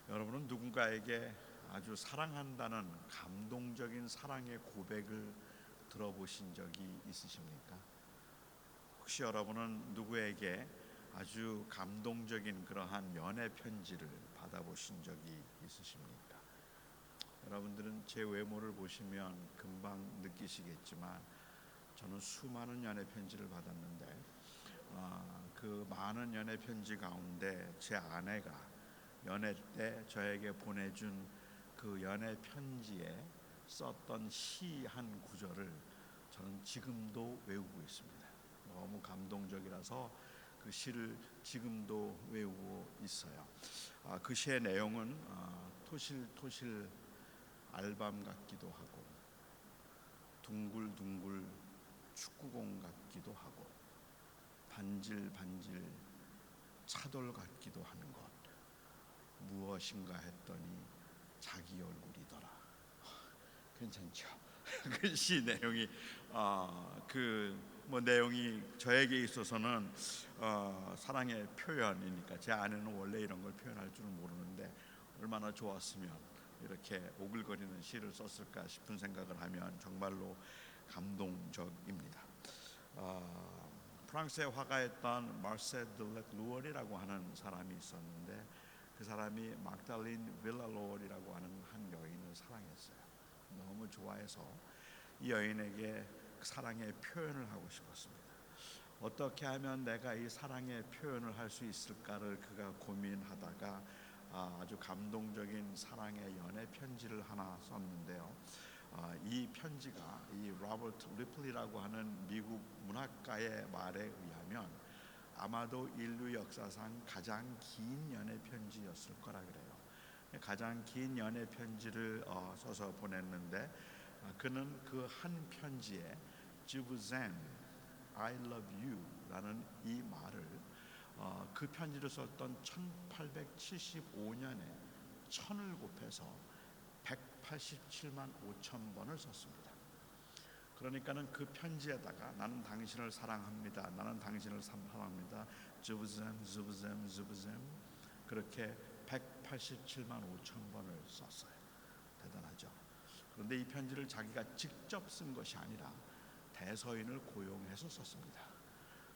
여러분은 누군가에게 아주 사랑한다는 감동적인 사랑의 고백을 들어보신 적이 있으십니까? 혹시 여러분은 누구에게 아주 감동적인 그러한 연애 편지를 받아보신 적이 있으십니까? 여러분들은 제 외모를 보시면 금방 느끼시겠지만 저는 수많은 연애 편지를 받았는데 그 많은 연애 편지 가운데 제 아내가 연애 때 저에게 보내준 그 연애 편지에 썼던 시 한 구절을 저는 지금도 외우고 있습니다. 너무 감동적이라서 그 시를 지금도 외우고 있어요. 그 시의 내용은 토실토실 알밤 같기도 하고 둥글둥글 축구공 같기도 하고 반질반질 차돌 같기도 하는 것 무엇인가 했더니 자기 얼굴이더라. 괜찮죠? 그 시 내용이 내용이 저에게 있어서는 사랑의 표현이니까 제 아내는 원래 이런 걸 표현할 줄은 모르는데 얼마나 좋았으면 이렇게 오글거리는 시를 썼을까 싶은 생각을 하면 정말로 감동적입니다. 프랑스의 화가였던 마르셀 드 루얼이라고 하는 사람이 있었는데 그 사람이 막달린 빌라로얼이라고 하는 한 여인을 사랑했어요. 너무 좋아해서 이 여인에게 사랑의 표현을 하고 싶었습니다. 어떻게 하면 내가 이 사랑의 표현을 할 수 있을까를 그가 고민하다가 아주 감동적인 사랑의 연애 편지를 하나 썼는데요. 이 편지가 이 로버트 리플리라고 하는 미국 문학가의 말에 의하면 아마도 인류 역사상 가장 긴 연애 편지였을 거라 그래요. 가장 긴 연애 편지를 써서 보냈는데 그는 그 한 편지에 주브셈 I love you 라는 이 말을 그 편지를 썼던 1875년에 천을 곱해서 187만 5천 번을 썼습니다. 그러니까는 그 편지에다가 나는 당신을 사랑합니다. 나는 당신을 사랑합니다. 주브셈 주브셈 주브셈 그렇게 187만 5천 번을 썼어요. 대단하죠. 그런데 이 편지를 자기가 직접 쓴 것이 아니라 대서인을 고용해서 썼습니다.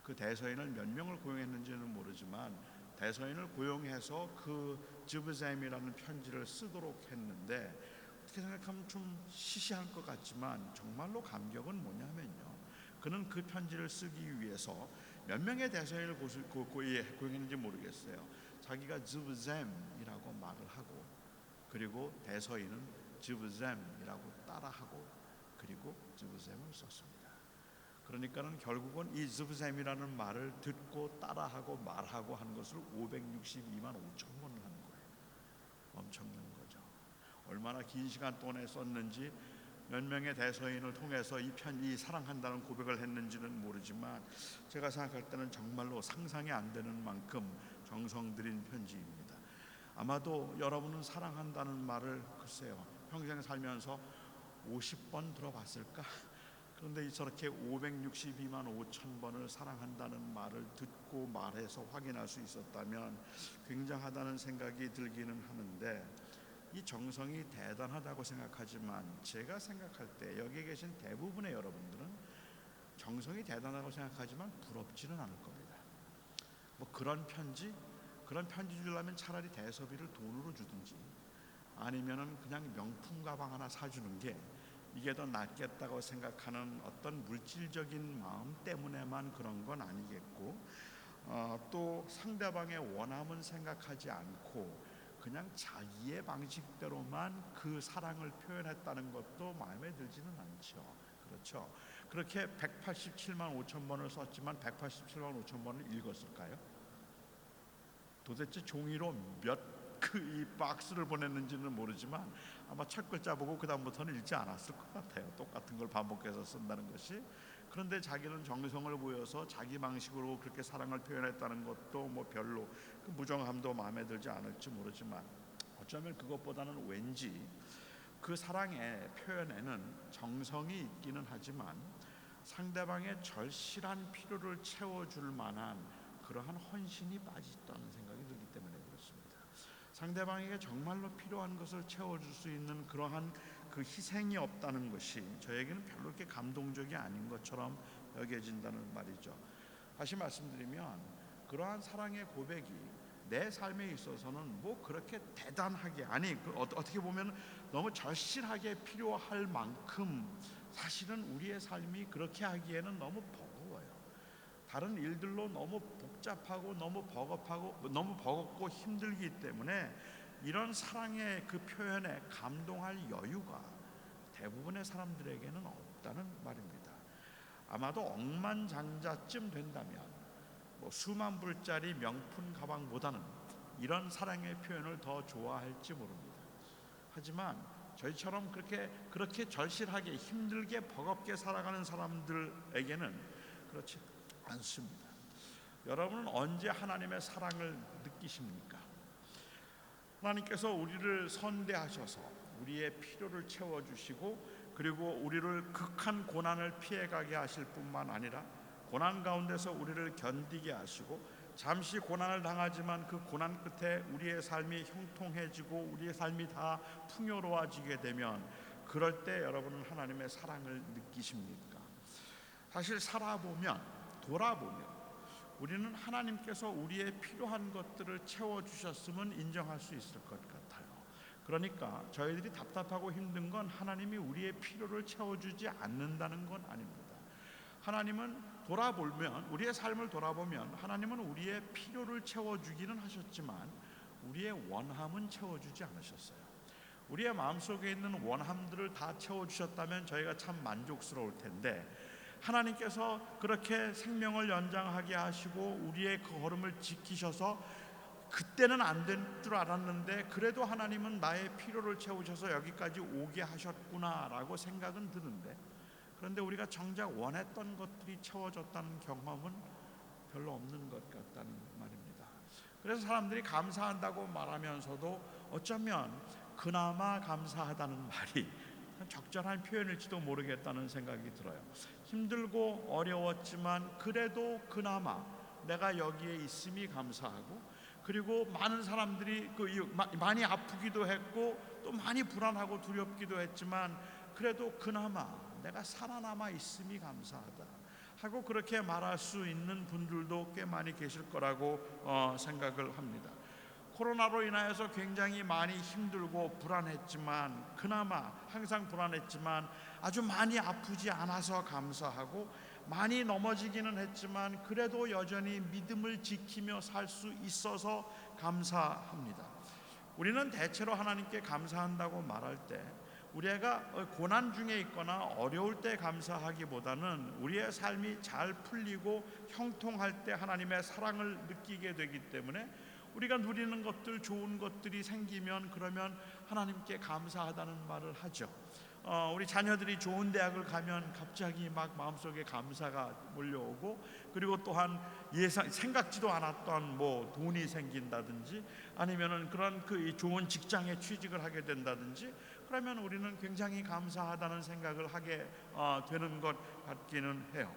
그 대서인을 몇 명을 고용했는지는 모르지만 대서인을 고용해서 그 주브셈이라는 편지를 쓰도록 했는데 어떻게 생각하면 좀 시시한 것 같지만 정말로 감격은 뭐냐면요, 그는 그 편지를 쓰기 위해서 몇 명의 대서인을 고용했는지 모르겠어요. 자기가 주브셈이라고 말을 하고 그리고 대서인은 주브셈이라고 따라하고 그리고 주브셈을 썼습니다. 그러니까는 결국은 이 주브셈이라는 말을 듣고 따라하고 말하고 하는 것을 562만 5천 번을 하는 거예요. 엄청난 거죠. 얼마나 긴 시간 동안에 썼는지 몇 명의 대서인을 통해서 이 사랑한다는 고백을 했는지는 모르지만 제가 생각할 때는 정말로 상상이 안 되는 만큼 정성 들인 편지입니다. 아마도 여러분은 사랑한다는 말을 글쎄요 평생 살면서 50번 들어봤을까? 그런데 저렇게 562만 5천 번을 사랑한다는 말을 듣고 말해서 확인할 수 있었다면 굉장하다는 생각이 들기는 하는데 이 정성이 대단하다고 생각하지만 제가 생각할 때 여기 계신 대부분의 여러분들은 정성이 대단하다고 생각하지만 부럽지는 않을 겁니다. 그런 편지 주려면 차라리 대서비를 돈으로 주든지 아니면은 그냥 명품 가방 하나 사주는 게 이게 더 낫겠다고 생각하는 어떤 물질적인 마음 때문에만 그런 건 아니겠고 또 상대방의 원함은 생각하지 않고 그냥 자기의 방식대로만 그 사랑을 표현했다는 것도 마음에 들지는 않죠. 그렇죠. 그렇게 187만 5천 번을 썼지만 187만 5천 번을 읽었을까요? 도대체 종이로 몇 이 박스를 보냈는지는 모르지만 아마 첫 글자 보고 그 다음부터는 읽지 않았을 것 같아요. 똑같은 걸 반복해서 쓴다는 것이. 그런데 자기는 정성을 보여서 자기 방식으로 그렇게 사랑을 표현했다는 것도 별로 그 무정함도 마음에 들지 않을지 모르지만 어쩌면 그것보다는 왠지 그 사랑의 표현에는 정성이 있기는 하지만 상대방의 절실한 필요를 채워줄 만한 그러한 헌신이 빠졌다는 생각이 들기 때문에 그렇습니다. 상대방에게 정말로 필요한 것을 채워줄 수 있는 그러한 그 희생이 없다는 것이 저에게는 별로 그렇게 감동적이 아닌 것처럼 여겨진다는 말이죠. 다시 말씀드리면 그러한 사랑의 고백이 내 삶에 있어서는 뭐 그렇게 대단하게, 아니 어떻게 보면 너무 절실하게 필요할 만큼 사실은 우리의 삶이 그렇게 하기에는 너무 버거워요. 다른 일들로 너무 복잡하고 너무 버겁고 힘들기 때문에 이런 사랑의 그 표현에 감동할 여유가 대부분의 사람들에게는 없다는 말입니다. 아마도 억만장자쯤 된다면 수만 불짜리 명품 가방보다는 이런 사랑의 표현을 더 좋아할지 모릅니다. 하지만 저희처럼 그렇게 절실하게 힘들게 버겁게 살아가는 사람들에게는 그렇지 않습니다. 여러분은 언제 하나님의 사랑을 느끼십니까? 하나님께서 우리를 선대하셔서 우리의 필요를 채워주시고 그리고 우리를 극한 고난을 피해가게 하실 뿐만 아니라 고난 가운데서 우리를 견디게 하시고 잠시 고난을 당하지만 그 고난 끝에 우리의 삶이 형통해지고 우리의 삶이 다 풍요로워지게 되면 그럴 때 여러분은 하나님의 사랑을 느끼십니까? 사실 돌아보면 우리는 하나님께서 우리의 필요한 것들을 채워주셨음은 인정할 수 있을 것 같아요. 그러니까 저희들이 답답하고 힘든 건 하나님이 우리의 필요를 채워주지 않는다는 건 아닙니다. 하나님은 우리의 삶을 돌아보면 하나님은 우리의 필요를 채워주기는 하셨지만 우리의 원함은 채워주지 않으셨어요. 우리의 마음속에 있는 원함들을 다 채워주셨다면 저희가 참 만족스러울 텐데 하나님께서 그렇게 생명을 연장하게 하시고 우리의 그 걸음을 지키셔서 그때는 안 될 줄 알았는데 그래도 하나님은 나의 필요를 채우셔서 여기까지 오게 하셨구나라고 생각은 드는데, 그런데 우리가 정작 원했던 것들이 채워졌다는 경험은 별로 없는 것 같다는 말입니다. 그래서 사람들이 감사한다고 말하면서도 어쩌면 그나마 감사하다는 말이 적절한 표현일지도 모르겠다는 생각이 들어요. 힘들고 어려웠지만 그래도 그나마 내가 여기에 있음이 감사하고, 그리고 많은 사람들이 많이 아프기도 했고 또 많이 불안하고 두렵기도 했지만 그래도 그나마 내가 살아남아 있음이 감사하다 하고 그렇게 말할 수 있는 분들도 꽤 많이 계실 거라고 생각을 합니다. 코로나로 인하여서 굉장히 많이 힘들고 불안했지만 그나마 항상 불안했지만 아주 많이 아프지 않아서 감사하고, 많이 넘어지기는 했지만 그래도 여전히 믿음을 지키며 살 수 있어서 감사합니다. 우리는 대체로 하나님께 감사한다고 말할 때 우리가 고난 중에 있거나 어려울 때 감사하기보다는 우리의 삶이 잘 풀리고 형통할 때 하나님의 사랑을 느끼게 되기 때문에 우리가 누리는 것들, 좋은 것들이 생기면 그러면 하나님께 감사하다는 말을 하죠. 우리 자녀들이 좋은 대학을 가면 갑자기 막 마음속에 감사가 몰려오고, 그리고 또한 생각지도 않았던 돈이 생긴다든지 아니면은 그런 그 좋은 직장에 취직을 하게 된다든지 그러면 우리는 굉장히 감사하다는 생각을 하게 되는 것 같기는 해요.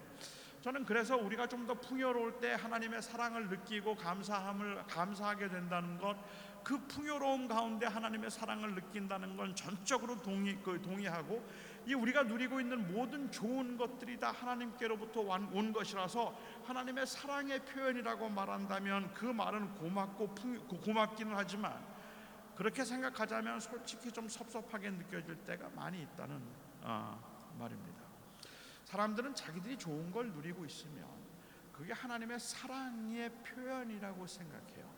저는 그래서 우리가 좀 더 풍요로울 때 하나님의 사랑을 느끼고 감사하게 된다는 것, 그 풍요로움 가운데 하나님의 사랑을 느낀다는 건 전적으로 동의하고, 이 우리가 누리고 있는 모든 좋은 것들이 다 하나님께로부터 온 것이라서 하나님의 사랑의 표현이라고 말한다면 그 말은 고맙기는 하지만 그렇게 생각하자면 솔직히 좀 섭섭하게 느껴질 때가 많이 있다는 말입니다. 사람들은 자기들이 좋은 걸 누리고 있으면 그게 하나님의 사랑의 표현이라고 생각해요.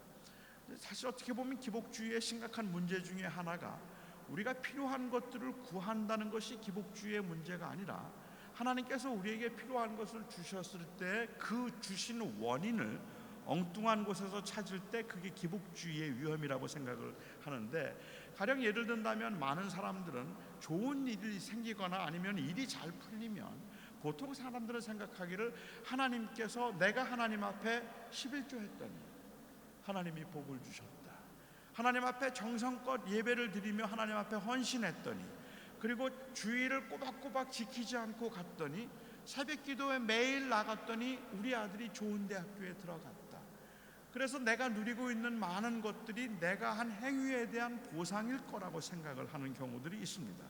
사실 어떻게 보면 기복주의의 심각한 문제 중에 하나가 우리가 필요한 것들을 구한다는 것이 기복주의의 문제가 아니라 하나님께서 우리에게 필요한 것을 주셨을 때 그 주신 원인을 엉뚱한 곳에서 찾을 때 그게 기복주의의 위험이라고 생각을 하는데, 가령 예를 든다면 많은 사람들은 좋은 일이 생기거나 아니면 일이 잘 풀리면 보통 사람들은 생각하기를 하나님께서 내가 하나님 앞에 11조 했더니 하나님이 복을 주셨다, 하나님 앞에 정성껏 예배를 드리며 하나님 앞에 헌신했더니, 그리고 주의를 꼬박꼬박 지키지 않고 갔더니 새벽 기도에 매일 나갔더니 우리 아들이 좋은 대학교에 들어갔다, 그래서 내가 누리고 있는 많은 것들이 내가 한 행위에 대한 보상일 거라고 생각을 하는 경우들이 있습니다.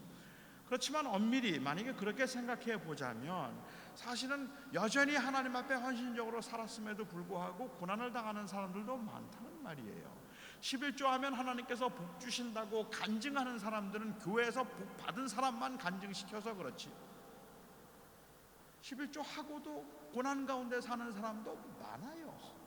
그렇지만 엄밀히 만약에 그렇게 생각해 보자면 사실은 여전히 하나님 앞에 헌신적으로 살았음에도 불구하고 고난을 당하는 사람들도 많다는 말이에요. 11조 하면 하나님께서 복 주신다고 간증하는 사람들은 교회에서 복 받은 사람만 간증시켜서 그렇지, 11조 하고도 고난 가운데 사는 사람도 많아요.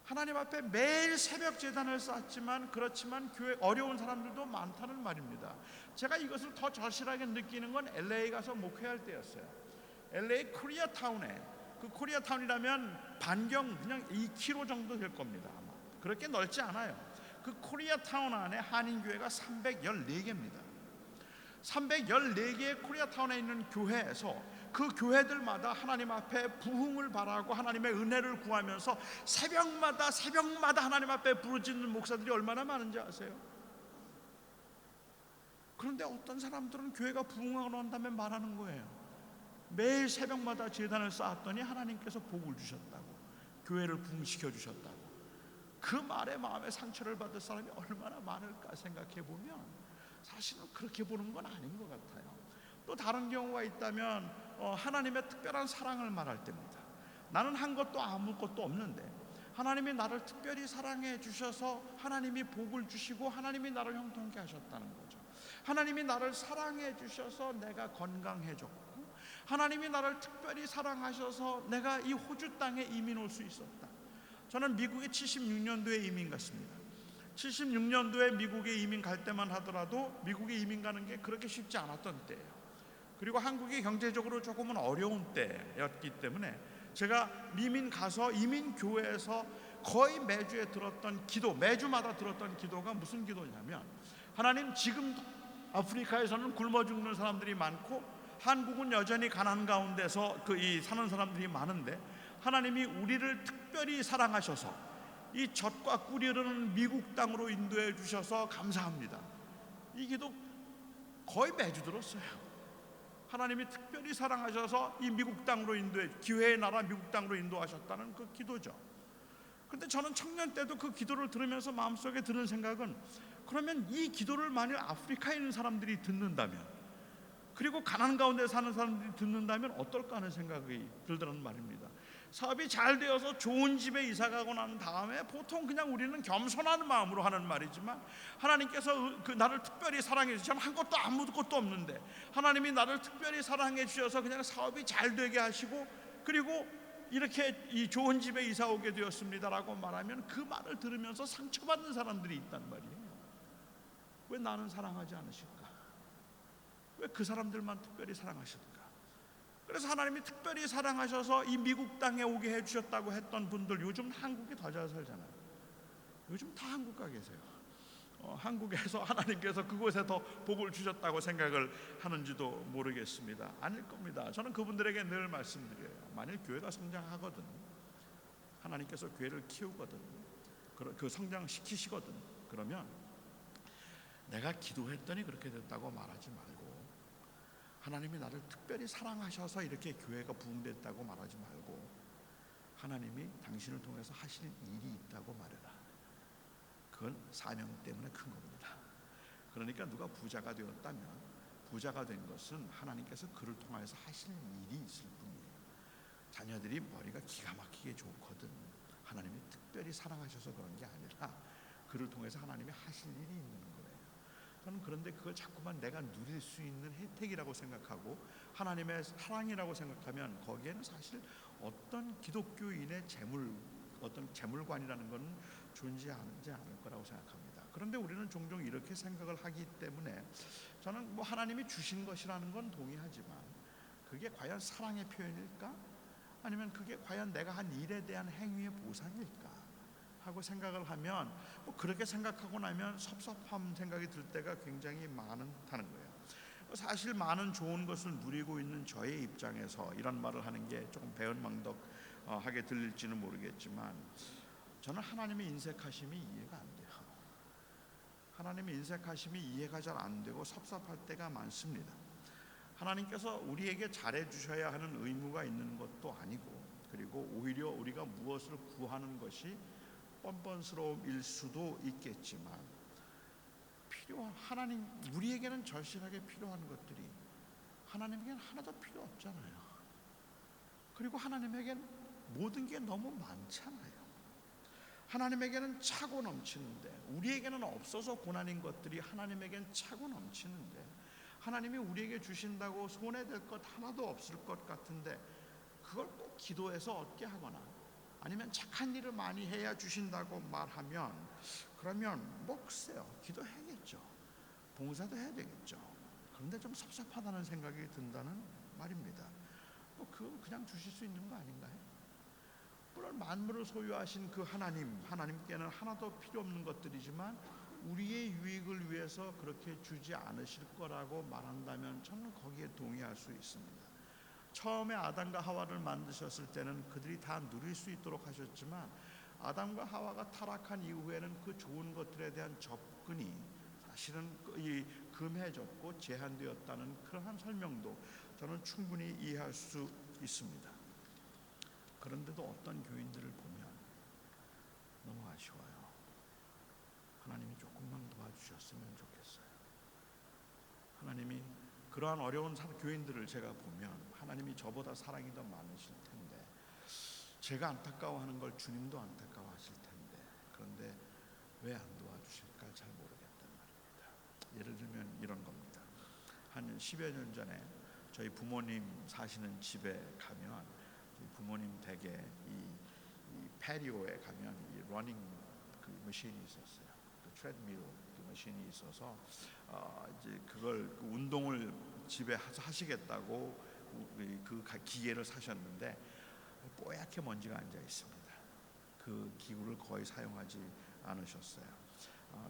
하나님 앞에 매일 새벽 제단을 쌓지만 그렇지만 교회 어려운 사람들도 많다는 말입니다. 제가 이것을 더 절실하게 느끼는 건 LA 가서 목회할 때였어요. LA 코리아타운에, 그 코리아타운이라면 반경 그냥 2km 정도 될 겁니다. 아마 그렇게 넓지 않아요. 그 코리아타운 안에 한인교회가 314개입니다. 314개의 코리아타운에 있는 교회에서 그 교회들마다 하나님 앞에 부흥을 바라고 하나님의 은혜를 구하면서 새벽마다 하나님 앞에 부르짖는 목사들이 얼마나 많은지 아세요? 그런데 어떤 사람들은 교회가 부흥하고 난 다음에 말하는 거예요. 매일 새벽마다 제단을 쌓았더니 하나님께서 복을 주셨다고, 교회를 부흥시켜 주셨다고. 그 말에 마음의 상처를 받을 사람이 얼마나 많을까 생각해 보면 사실은 그렇게 보는 건 아닌 것 같아요. 또 다른 경우가 있다면 하나님의 특별한 사랑을 말할 때입니다. 나는 한 것도 아무것도 없는데 하나님이 나를 특별히 사랑해 주셔서 하나님이 복을 주시고 하나님이 나를 형통케 하셨다는 거죠. 하나님이 나를 사랑해 주셔서 내가 건강해졌고 하나님이 나를 특별히 사랑하셔서 내가 이 호주 땅에 이민 올 수 있었다. 저는 미국에 76년도에 이민 갔습니다. 76년도에 미국에 이민 갈 때만 하더라도 미국에 이민 가는 게 그렇게 쉽지 않았던 때예요. 그리고 한국이 경제적으로 조금은 어려운 때였기 때문에 제가 이민 가서 이민교회에서 거의 매주에 들었던 기도, 매주마다 들었던 기도가 무슨 기도냐면, 하나님, 지금 아프리카에서는 굶어 죽는 사람들이 많고 한국은 여전히 가난 가운데서 사는 사람들이 많은데 하나님이 우리를 특별히 사랑하셔서 이 젖과 꿀이 흐르는 미국 땅으로 인도해 주셔서 감사합니다. 이 기도 거의 매주 들었어요. 하나님이 특별히 사랑하셔서 이 미국 땅으로 인도해, 기회의 나라 미국 땅으로 인도하셨다는 그 기도죠. 그런데 저는 청년 때도 그 기도를 들으면서 마음속에 드는 생각은, 그러면 이 기도를 만일 아프리카에 있는 사람들이 듣는다면, 그리고 가난 가운데 사는 사람들이 듣는다면 어떨까 하는 생각이 들더라는 말입니다. 사업이 잘 되어서 좋은 집에 이사 가고 난 다음에 보통 그냥 우리는 겸손한 마음으로 하는 말이지만, 하나님께서 나를 특별히 사랑해 주셔서 한 것도 아무것도 없는데 하나님이 나를 특별히 사랑해 주셔서 그냥 사업이 잘 되게 하시고 그리고 이렇게 이 좋은 집에 이사 오게 되었습니다라고 말하면 그 말을 들으면서 상처받는 사람들이 있단 말이에요. 왜 나는 사랑하지 않으실까? 왜 그 사람들만 특별히 사랑하실까? 그래서 하나님이 특별히 사랑하셔서 이 미국 땅에 오게 해주셨다고 했던 분들, 요즘 한국이 더 잘 살잖아요. 요즘 다 한국 가 계세요. 한국에서 하나님께서 그곳에 더 복을 주셨다고 생각을 하는지도 모르겠습니다. 아닐 겁니다. 저는 그분들에게 늘 말씀드려요. 만일 교회가 성장하거든, 하나님께서 교회를 키우거든, 그 성장시키시거든, 그러면 내가 기도했더니 그렇게 됐다고 말하지 말고, 하나님이 나를 특별히 사랑하셔서 이렇게 교회가 부흥됐다고 말하지 말고, 하나님이 당신을 통해서 하실 일이 있다고 말해라. 그건 사명 때문에 큰 겁니다. 그러니까 누가 부자가 되었다면 부자가 된 것은 하나님께서 그를 통해서 하실 일이 있을 뿐이에요. 자녀들이 머리가 기가 막히게 좋거든, 하나님이 특별히 사랑하셔서 그런 게 아니라 그를 통해서 하나님이 하실 일이 있는 거예요. 저는 그런데 그걸 자꾸만 내가 누릴 수 있는 혜택이라고 생각하고 하나님의 사랑이라고 생각하면 거기에는 사실 어떤 기독교인의 어떤 재물관이라는 것은 존재하지 않을 거라고 생각합니다. 그런데 우리는 종종 이렇게 생각을 하기 때문에 저는 하나님이 주신 것이라는 건 동의하지만 그게 과연 사랑의 표현일까? 아니면 그게 과연 내가 한 일에 대한 행위의 보상일까? 하고 생각을 하면 그렇게 생각하고 나면 섭섭한 생각이 들 때가 굉장히 많다는 거예요. 사실 많은 좋은 것을 누리고 있는 저의 입장에서 이런 말을 하는 게 조금 배은망덕하게 들릴지는 모르겠지만, 저는 하나님의 인색하심이 이해가 안 돼요. 하나님의 인색하심이 이해가 잘 안 되고 섭섭할 때가 많습니다. 하나님께서 우리에게 잘해 주셔야 하는 의무가 있는 것도 아니고, 그리고 오히려 우리가 무엇을 구하는 것이 뻔뻔스러움일 수도 있겠지만 하나님 우리에게는 절실하게 필요한 것들이 하나님에게는 하나도 필요 없잖아요. 그리고 하나님에게는 모든 게 너무 많잖아요. 하나님에게는 차고 넘치는데 우리에게는 없어서 고난인 것들이 하나님에게는 차고 넘치는데 하나님이 우리에게 주신다고 손해될 것 하나도 없을 것 같은데 그걸 꼭 기도해서 얻게 하거나 아니면 착한 일을 많이 해야 주신다고 말하면 그러면 뭐 글쎄요, 기도해야겠죠. 봉사도 해야 되겠죠. 그런데 좀 섭섭하다는 생각이 든다는 말입니다. 그건 그냥 주실 수 있는 거 아닌가요? 물론 만물을 소유하신 그 하나님께는 하나도 필요 없는 것들이지만 우리의 유익을 위해서 그렇게 주지 않으실 거라고 말한다면 저는 거기에 동의할 수 있습니다. 처음에 아담과 하와를 만드셨을 때는 그들이 다 누릴 수 있도록 하셨지만 아담과 하와가 타락한 이후에는 그 좋은 것들에 대한 접근이 사실은 금해졌고 제한되었다는 그러한 설명도 저는 충분히 이해할 수 있습니다. 그런데도 어떤 교인들을 보면 너무 아쉬워요. 하나님이 조금만 도와주셨으면 좋겠어요. 하나님이 그러한 어려운 교인들을 제가 보면 하나님이 저보다 사랑이 더 많으실 텐데 제가 안타까워하는 걸 주님도 안타까워하실 텐데 그런데 왜 안 도와주실까 잘 모르겠단 말입니다. 예를 들면 이런 겁니다. 한 10여 년 전에 저희 부모님 사시는 집에 가면 부모님 댁에 이 패리오에 가면 이 러닝 그 머신이 있었어요. 그 트레드밀 그 머신이 있어서 이제 그걸 운동을 집에 하시겠다고 그 기계를 사셨는데 뽀얗게 먼지가 앉아 있습니다. 그 기구를 거의 사용하지 않으셨어요.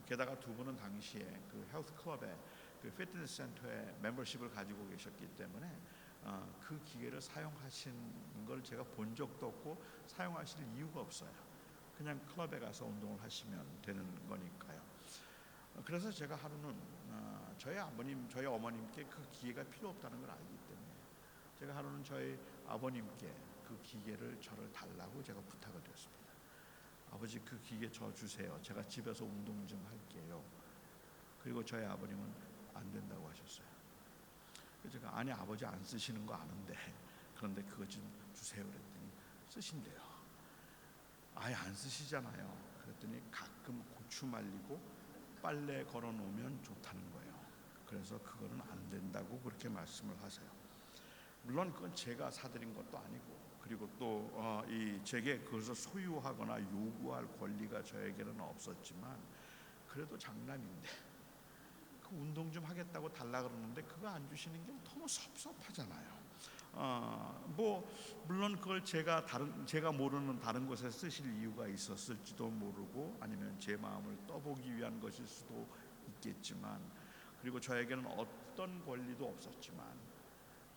게다가 두 분은 당시에 그 헬스 클럽에 그 피트니스 센터에 멤버십을 가지고 계셨기 때문에 그 기계를 사용하신 걸 제가 본 적도 없고 사용하실 이유가 없어요. 그냥 클럽에 가서 운동을 하시면 되는 거니까요. 그래서 제가 하루는 저희 아버님, 저희 어머님께 그 기계가 필요 없다는 걸 알기 때문에 제가 하루는 저희 아버님께 그 기계를 저를 달라고 제가 부탁을 드렸습니다. 아버지 그 기계 저 주세요. 제가 집에서 운동 좀 할게요. 그리고 저희 아버님은 안 된다고 하셨어요. 제가 아니 아버지 안 쓰시는 거 아는데 그런데 그거 좀 주세요 그랬더니 쓰신대요. 아예 안 쓰시잖아요. 그랬더니 가끔 고추 말리고 빨래 걸어 놓으면 좋다는 거예요. 그래서 그거는 안 된다고 그렇게 말씀을 하세요. 물론 그건 제가 사드린 것도 아니고 그리고 또 제게 그것을 소유하거나 요구할 권리가 저에게는 없었지만 그래도 장남인데 그 운동 좀 하겠다고 달라 그러는데 그거 안 주시는 게 너무 섭섭하잖아요. 뭐 물론 그걸 제가 모르는 다른 곳에 쓰실 이유가 있었을지도 모르고 아니면 제 마음을 떠보기 위한 것일 수도 있겠지만 그리고 저에게는 어떤 권리도 없었지만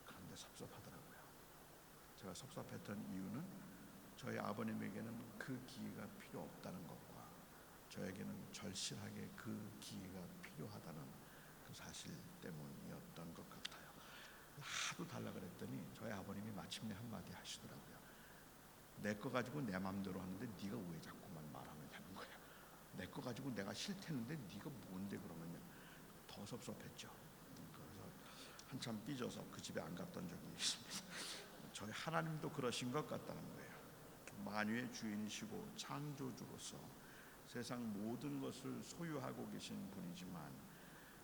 그런데 섭섭하더라고요. 제가 섭섭했던 이유는 저희 아버님에게는 그 기회가 필요 없다는 것과 저에게는 절실하게 그 기회가 필요하다는 그 사실 때문이었던 것 같아요. 하도 달라 그랬더니 저희 아버님이 마침내 한마디 하시더라고요. 내 거 가지고 내 마음대로 하는데 네가 왜 자꾸만 말하면 되는 거야. 내 거 가지고 내가 싫다는데 네가 뭔데 그러면 더 섭섭했죠. 그래서 한참 삐져서 그 집에 안 갔던 적이 있습니다. 저희 하나님도 그러신 것 같다는 거예요. 만유의 주인이시고 창조주로서 세상 모든 것을 소유하고 계신 분이지만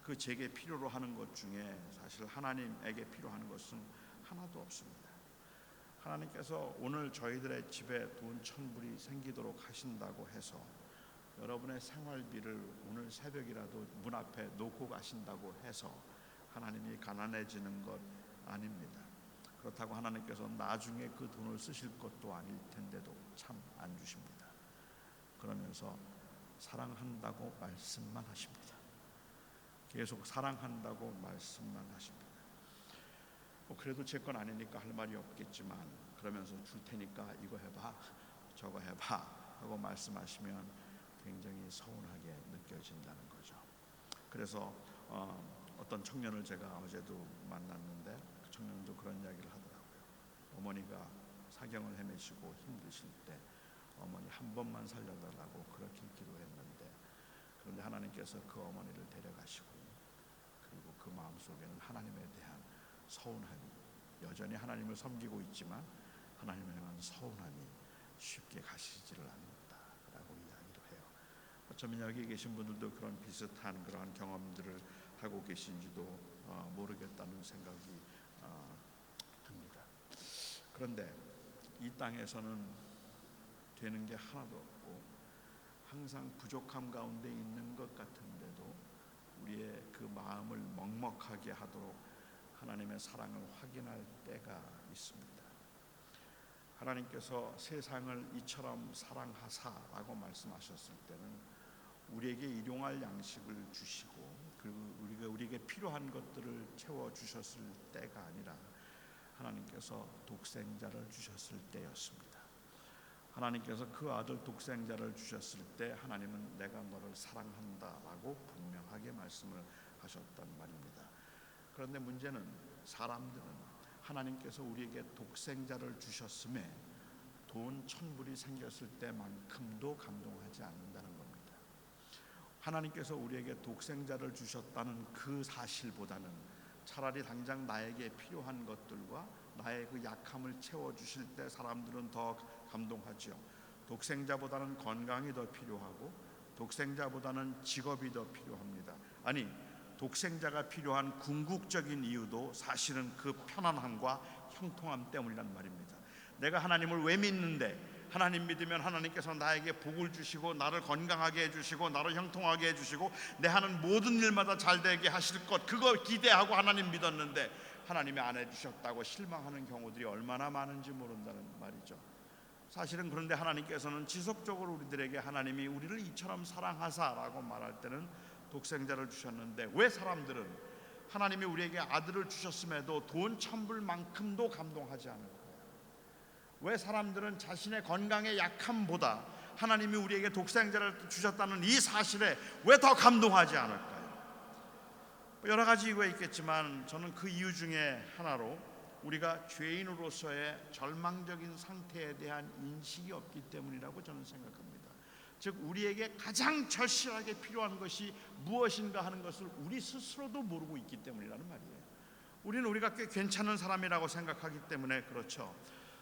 그 제게 필요로 하는 것 중에 사실 하나님에게 필요한 것은 하나도 없습니다. 하나님께서 오늘 저희들의 집에 돈 1,000불이 생기도록 하신다고 해서 여러분의 생활비를 오늘 새벽이라도 문 앞에 놓고 가신다고 해서 하나님이 가난해지는 것 아닙니다. 그렇다고 하나님께서 나중에 그 돈을 쓰실 것도 아닐 텐데도 참 안 주십니다. 그러면서 사랑한다고 말씀만 하십니다. 계속 사랑한다고 말씀만 하십니다. 그래도 제 건 아니니까 할 말이 없겠지만 그러면서 줄 테니까 이거 해봐 저거 해봐 하고 말씀하시면 굉장히 서운하게 느껴진다는 거죠. 그래서 어떤 청년을 제가 어제도 만났는데 그 청년도 그런 이야기를 하더라고요. 어머니가 사경을 헤매시고 힘드실 때 어머니 한 번만 살려달라고 그렇게 기도했는데, 그런데 하나님께서 그 어머니를 데려가시고, 그리고 그 마음속에는 하나님에 대한 서운함이, 여전히 하나님을 섬기고 있지만 하나님에 대한 서운함이 쉽게 가시지를 않는다라고 이야기를 해요. 어쩌면 여기 계신 분들도 그런 비슷한 그러한 경험들을 하고 계신지도 모르겠다는 생각이 듭니다. 그런데 이 땅에서는 되는 게 하나도 없고 항상 부족함 가운데 있는 것 같은데도 우리의 그 마음을 먹먹하게 하도록 하나님의 사랑을 확인할 때가 있습니다. 하나님께서 세상을 이처럼 사랑하사라고 말씀하셨을 때는 우리에게 일용할 양식을 주시고, 그리고 우리에게 필요한 것들을 채워주셨을 때가 아니라 하나님께서 독생자를 주셨을 때였습니다. 하나님께서 그 아들 독생자를 주셨을 때 하나님은 내가 너를 사랑한다라고 분명하게 말씀을 하셨단 말입니다. 그런데 문제는 사람들은 하나님께서 우리에게 독생자를 주셨음에 돈 천불이 생겼을 때만큼도 감동하지 않는다는 겁니다. 하나님께서 우리에게 독생자를 주셨다는 그 사실보다는 차라리 당장 나에게 필요한 것들과 나의 그 약함을 채워주실 때 사람들은 더 감동하죠. 독생자보다는 건강이 더 필요하고 독생자보다는 직업이 더 필요합니다. 아니, 독생자가 필요한 궁극적인 이유도 사실은 그 편안함과 형통함 때문이란 말입니다. 내가 하나님을 왜 믿는데, 하나님 믿으면 하나님께서 나에게 복을 주시고 나를 건강하게 해주시고 나를 형통하게 해주시고 내 하는 모든 일마다 잘되게 하실 것, 그거 기대하고 하나님 믿었는데 하나님이 안 해주셨다고 실망하는 경우들이 얼마나 많은지 모른다는 말이죠. 사실은 그런데 하나님께서는 지속적으로 우리들에게 하나님이 우리를 이처럼 사랑하사라고 말할 때는 독생자를 주셨는데, 왜 사람들은 하나님이 우리에게 아들을 주셨음에도 돈 천불만큼도 감동하지 않을까요? 왜 사람들은 자신의 건강의 약함보다 하나님이 우리에게 독생자를 주셨다는 이 사실에 왜 더 감동하지 않을까요? 여러 가지 이유가 있겠지만 저는 그 이유 중에 하나로 우리가 죄인으로서의 절망적인 상태에 대한 인식이 없기 때문이라고 저는 생각합니다. 즉, 우리에게 가장 절실하게 필요한 것이 무엇인가 하는 것을 우리 스스로도 모르고 있기 때문이라는 말이에요. 우리는 우리가 꽤 괜찮은 사람이라고 생각하기 때문에 그렇죠.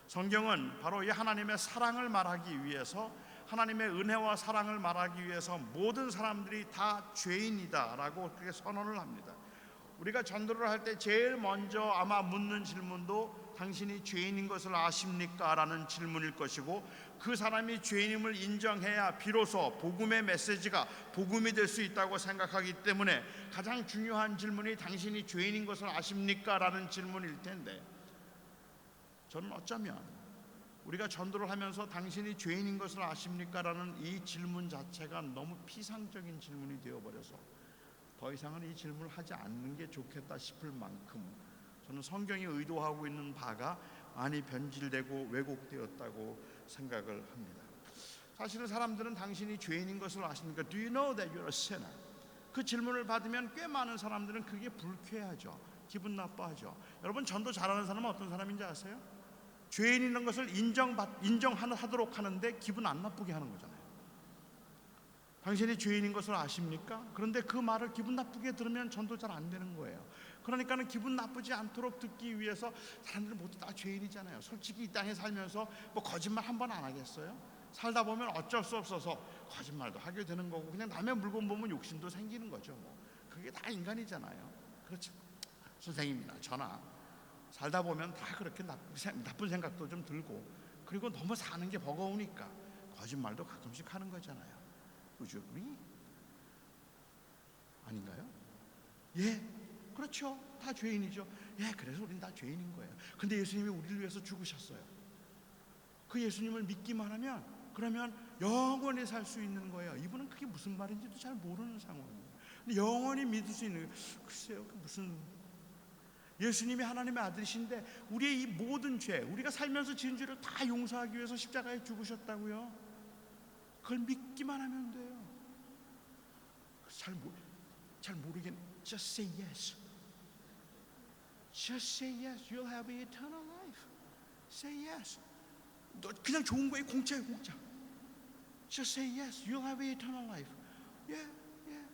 성경은 바로 이 하나님의 사랑을 말하기 위해서, 하나님의 은혜와 사랑을 말하기 위해서 모든 사람들이 다 죄인이다라고 그렇게 선언을 합니다. 우리가 전도를 할 때 제일 먼저 아마 묻는 질문도 당신이 죄인인 것을 아십니까? 라는 질문일 것이고, 그 사람이 죄인임을 인정해야 비로소 복음의 메시지가 복음이 될 수 있다고 생각하기 때문에 가장 중요한 질문이 당신이 죄인인 것을 아십니까? 라는 질문일 텐데, 저는 어쩌면 우리가 전도를 하면서 당신이 죄인인 것을 아십니까? 라는 이 질문 자체가 너무 피상적인 질문이 되어버려서 더 이상은 이 질문을 하지 않는 게 좋겠다 싶을 만큼 저는 성경이 의도하고 있는 바가 많이 변질되고 왜곡되었다고 생각을 합니다. 사실은 사람들은 당신이 죄인인 것을 아십니까? Do you know that you're a sinner? 그 질문을 받으면 꽤 많은 사람들은 그게 불쾌하죠. 기분 나빠하죠. 여러분, 전도 잘하는 사람은 어떤 사람인지 아세요? 죄인이라는 것을 인정하도록 하는데 기분 안 나쁘게 하는 거잖아요. 당신이 죄인인 것을 아십니까? 그런데 그 말을 기분 나쁘게 들으면 전도 잘 안 되는 거예요. 그러니까는 기분 나쁘지 않도록 듣기 위해서, 사람들은 모두 다 죄인이잖아요. 솔직히 이 땅에 살면서 뭐 거짓말 한 번 안 하겠어요? 살다 보면 어쩔 수 없어서 거짓말도 하게 되는 거고, 그냥 남의 물건 보면 욕심도 생기는 거죠. 뭐 그게 다 인간이잖아요. 그렇죠. 선생님이나 저나 살다 보면 다 그렇게 나쁜 생각도 좀 들고, 그리고 너무 사는 게 버거우니까 거짓말도 가끔씩 하는 거잖아요. Would you agree? 아닌가요? 예, 그렇죠. 다 죄인이죠. 예, 그래서 우린 다 죄인인 거예요. 근데 예수님이 우리를 위해서 죽으셨어요. 그 예수님을 믿기만 하면 그러면 영원히 살 수 있는 거예요. 이분은 그게 무슨 말인지도 잘 모르는 상황이에요. 근데 영원히 믿을 수 있는, 글쎄요, 그 무슨, 예수님이 하나님의 아들이신데 우리의 이 모든 죄, 우리가 살면서 지은 죄를 다 용서하기 위해서 십자가에 죽으셨다고요. 그걸 믿기만 하면 돼요. 잘 모르겠네. Just say yes. Just say yes. You'll have eternal life. Say yes. 너 그냥 좋은 거에 공짜예요, 공짜. Just say yes, you'll have eternal life. Yeah, yeah.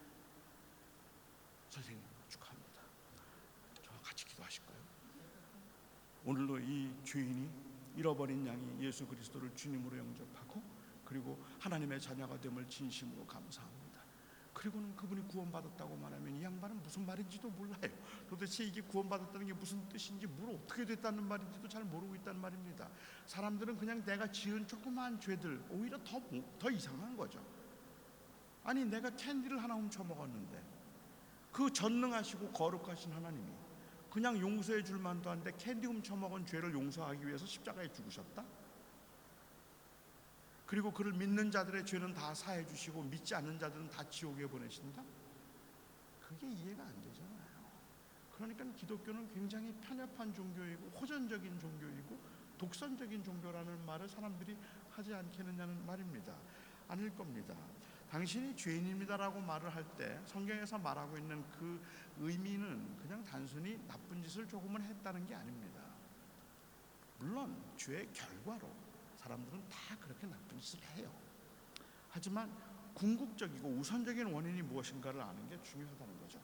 선생님 축하합니다. 저와 같이 기도하실 거예요? 오늘도 이 죄인이 잃어버린 양이 예수 그리스도를 주님으로 영접하고 그리고 하나님의 자녀가 됨을 진심으로 감사합니다. 그리고는 그분이 구원받았다고 말하면 이 양반은 무슨 말인지도 몰라요. 도대체 이게 구원받았다는 게 무슨 뜻인지, 뭘 어떻게 됐다는 말인지도 잘 모르고 있다는 말입니다. 사람들은 그냥 내가 지은 조그마한 죄들, 오히려 더 이상한 거죠. 아니 내가 캔디를 하나 훔쳐 먹었는데 그 전능하시고 거룩하신 하나님이 그냥 용서해 줄 만도 한데 캔디 훔쳐 먹은 죄를 용서하기 위해서 십자가에 죽으셨다? 그리고 그를 믿는 자들의 죄는 다 사해 주시고 믿지 않는 자들은 다 지옥에 보내신다? 그게 이해가 안 되잖아요. 그러니까 기독교는 굉장히 편협한 종교이고 호전적인 종교이고 독선적인 종교라는 말을 사람들이 하지 않겠느냐는 말입니다. 아닐 겁니다. 당신이 죄인입니다라고 말을 할 때 성경에서 말하고 있는 그 의미는 그냥 단순히 나쁜 짓을 조금은 했다는 게 아닙니다. 물론 죄의 결과로 사람들은 다 그렇게 나쁜 짓을 해요. 하지만 궁극적이고 우선적인 원인이 무엇인가를 아는 게 중요하다는 거죠.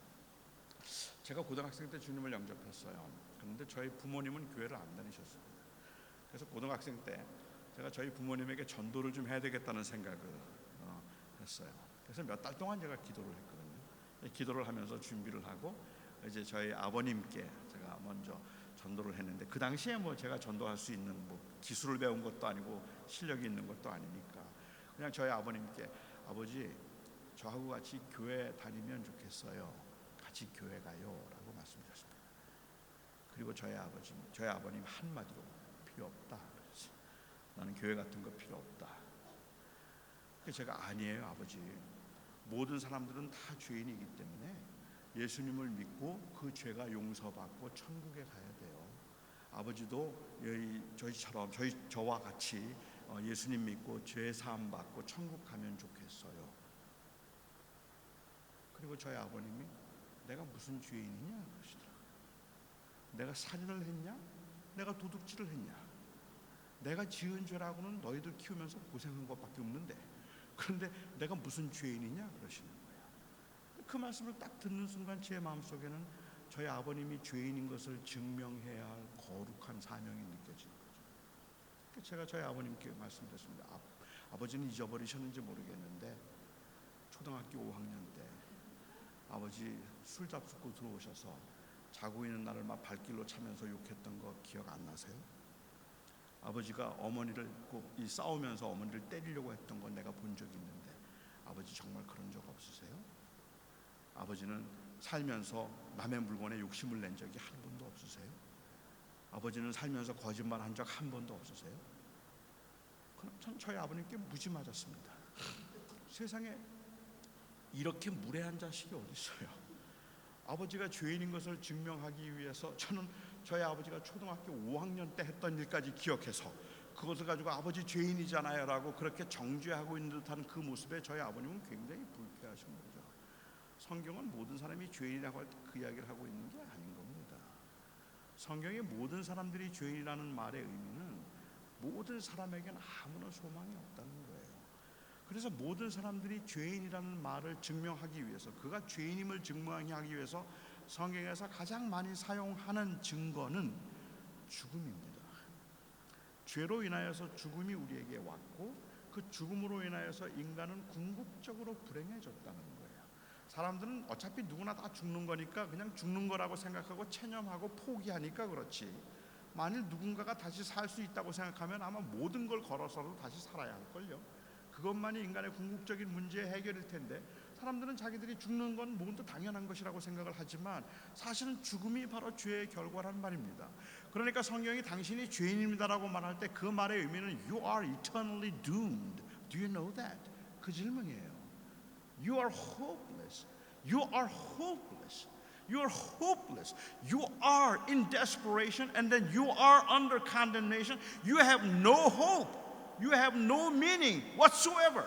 제가 고등학생 때 주님을 영접했어요. 그런데 저희 부모님은 교회를 안 다니셨어요. 그래서 고등학생 때 제가 저희 부모님에게 전도를 좀 해야 되겠다는 생각을 했어요. 그래서 몇 달 동안 제가 기도를 했거든요. 기도를 하면서 준비를 하고 이제 저희 아버님께 제가 먼저 전도를 했는데 그 당시에 뭐 제가 전도할 수 있는 뭐 기술을 배운 것도 아니고 실력이 있는 것도 아니니까 그냥 저희 아버님께 아버지 저하고 같이 교회 다니면 좋겠어요. 같이 교회 가요라고 말씀드렸습니다. 그리고 저희 아버님 한마디로 필요 없다. 그랬어요. 나는 교회 같은 거 필요 없다. 그래서 제가 아니에요 아버지. 모든 사람들은 다 죄인이기 때문에 예수님을 믿고 그 죄가 용서받고 천국에 가야 돼요. 아버지도 저와 같이 예수님 믿고 죄 사함 받고 천국 가면 좋겠어요. 그리고 저희 아버님이 내가 무슨 죄인이냐 그러시더라고요. 내가 살인을 했냐? 내가 도둑질을 했냐? 내가 지은 죄라고는 너희들 키우면서 고생한 것밖에 없는데 그런데 내가 무슨 죄인이냐 그러시는 거예요. 그 말씀을 딱 듣는 순간 제 마음속에는 저희 아버님이 죄인인 것을 증명해야 할 거룩한 사명이 느껴지는 거죠. 제가 저희 아버님께 말씀드렸습니다. 아버지는 잊어버리셨는지 모르겠는데 초등학교 5학년 때 아버지 술 잡수고 들어오셔서 자고 있는 나를 막 발길로 차면서 욕했던 거 기억 안 나세요? 아버지가 어머니를 꼭 싸우면서 어머니를 때리려고 했던 건 내가 본 적이 있는데 아버지 정말 그런 적 없으세요? 아버지는 살면서 남의 물건에 욕심을 낸 적이 한 번도 없으세요? 아버지는 살면서 거짓말 한 적 한 번도 없으세요? 그럼 전 저희 아버님께 무지 맞았습니다. 세상에 이렇게 무례한 자식이 어디 있어요? 아버지가 죄인인 것을 증명하기 위해서 저는 저희 아버지가 초등학교 5학년 때 했던 일까지 기억해서 그것을 가지고 아버지 죄인이잖아요 라고 그렇게 정죄하고 있는 듯한 그 모습에 저희 아버님은 굉장히 불쾌하신 거죠. 성경은 모든 사람이 죄인이라고 할 때 그 이야기를 하고 있는 게 아닌 겁니다. 성경의 모든 사람들이 죄인이라는 말의 의미는 모든 사람에게는 아무런 소망이 없다는 거예요. 그래서 모든 사람들이 죄인이라는 말을 증명하기 위해서 그가 죄인임을 증명하기 위해서 성경에서 가장 많이 사용하는 증거는 죽음입니다. 죄로 인하여서 죽음이 우리에게 왔고 그 죽음으로 인하여서 인간은 궁극적으로 불행해졌다는 거예요. 사람들은 어차피 누구나 다 죽는 거니까 그냥 죽는 거라고 생각하고 체념하고 포기하니까 그렇지, 만일 누군가가 다시 살 수 있다고 생각하면 아마 모든 걸 걸어서라도 다시 살아야 할걸요. 그것만이 인간의 궁극적인 문제의 해결일 텐데 사람들은 자기들이 죽는 건 모두 당연한 것이라고 생각을 하지만 사실은 죽음이 바로 죄의 결과란 말입니다. 그러니까 성경이 당신이 죄인입니다라고 말할 때 그 말의 의미는 You are eternally doomed. Do you know that? 그 질문이에요. You are hopeless. You are hopeless. You are hopeless. You are in desperation and then you are under condemnation. You have no hope. You have no meaning whatsoever.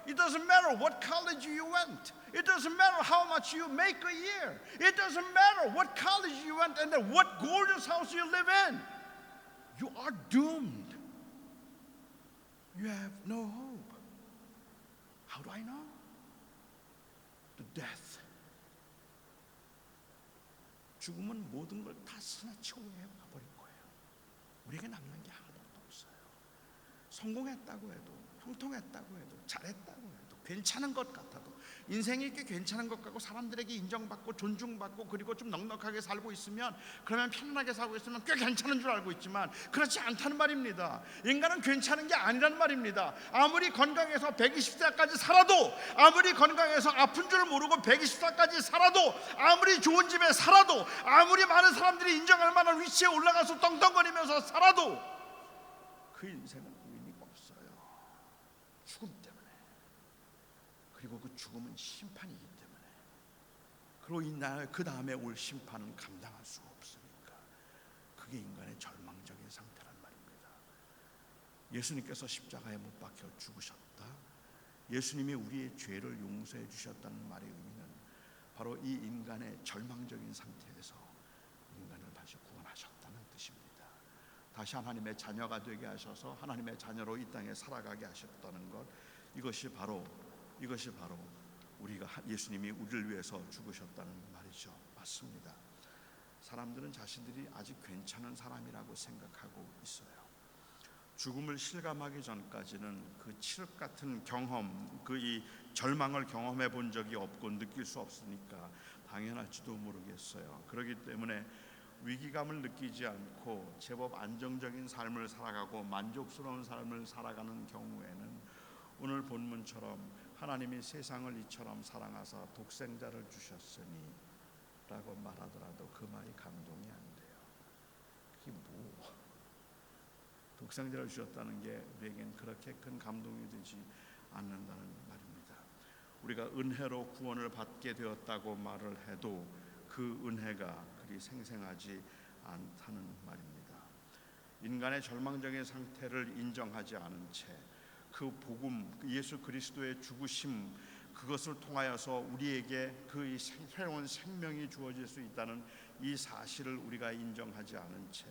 It doesn't matter what college you went. It doesn't matter how much you make a year. It doesn't matter what college you went and then what gorgeous house you live in. You are doomed. You have no hope. How do I know? The death. 죽음은 모든 걸 다 스나치고 해버릴 거예요. 우리에게 남는 게 하나도 없어요. 성공했다고 해도, 형통했다고 해도, 잘했다고 해도, 괜찮은 것 같아도, 인생이 꽤 괜찮은 것 같고 사람들에게 인정받고 존중받고 그리고 좀 넉넉하게 살고 있으면, 그러면 편안하게 살고 있으면 꽤 괜찮은 줄 알고 있지만 그렇지 않다는 말입니다. 인간은 괜찮은 게 아니란 말입니다. 아무리 건강해서 120세까지 살아도, 아무리 건강해서 아픈 줄 모르고 120세까지 살아도, 아무리 좋은 집에 살아도, 아무리 많은 사람들이 인정할 만한 위치에 올라가서 떵떵거리면서 살아도 그 인생은 의미가 없어요. 죽음 때문에. 그리고 그 죽음은 심판이기 때문에. 그리고 그 다음에 올 심판은 감당할 수가 없으니까. 그게 인간의 절망적인 상태란 말입니다. 예수님께서 십자가에 못 박혀 죽으셨다. 예수님이 우리의 죄를 용서해 주셨다는 말의 의미는 바로 이 인간의 절망적인 상태에서 인간을 다시 구원하셨다는 뜻입니다. 다시 하나님의 자녀가 되게 하셔서 하나님의 자녀로 이 땅에 살아가게 하셨다는 것, 이것이 바로 우리가 예수님이 우리를 위해서 죽으셨다는 말이죠. 맞습니다. 사람들은 자신들이 아직 괜찮은 사람이라고 생각하고 있어요. 죽음을 실감하기 전까지는 그 칠흑 같은 경험, 그 이 절망을 경험해 본 적이 없고 느낄 수 없으니까 당연할지도 모르겠어요. 그렇기 때문에 위기감을 느끼지 않고 제법 안정적인 삶을 살아가고 만족스러운 삶을 살아가는 경우에는 오늘 본문처럼 하나님이 세상을 이처럼 사랑하사 독생자를 주셨으니 라고 말하더라도 그 말이 감동이 안 돼요. 그게 뭐, 독생자를 주셨다는 게 우리에겐 그렇게 큰 감동이 되지 않는다는 말입니다. 우리가 은혜로 구원을 받게 되었다고 말을 해도 그 은혜가 그리 생생하지 않다는 말입니다. 인간의 절망적인 상태를 인정하지 않은 채 그 복음, 예수 그리스도의 죽으심, 그것을 통하여서 우리에게 그 새로운 생명이 주어질 수 있다는 이 사실을 우리가 인정하지 않은 채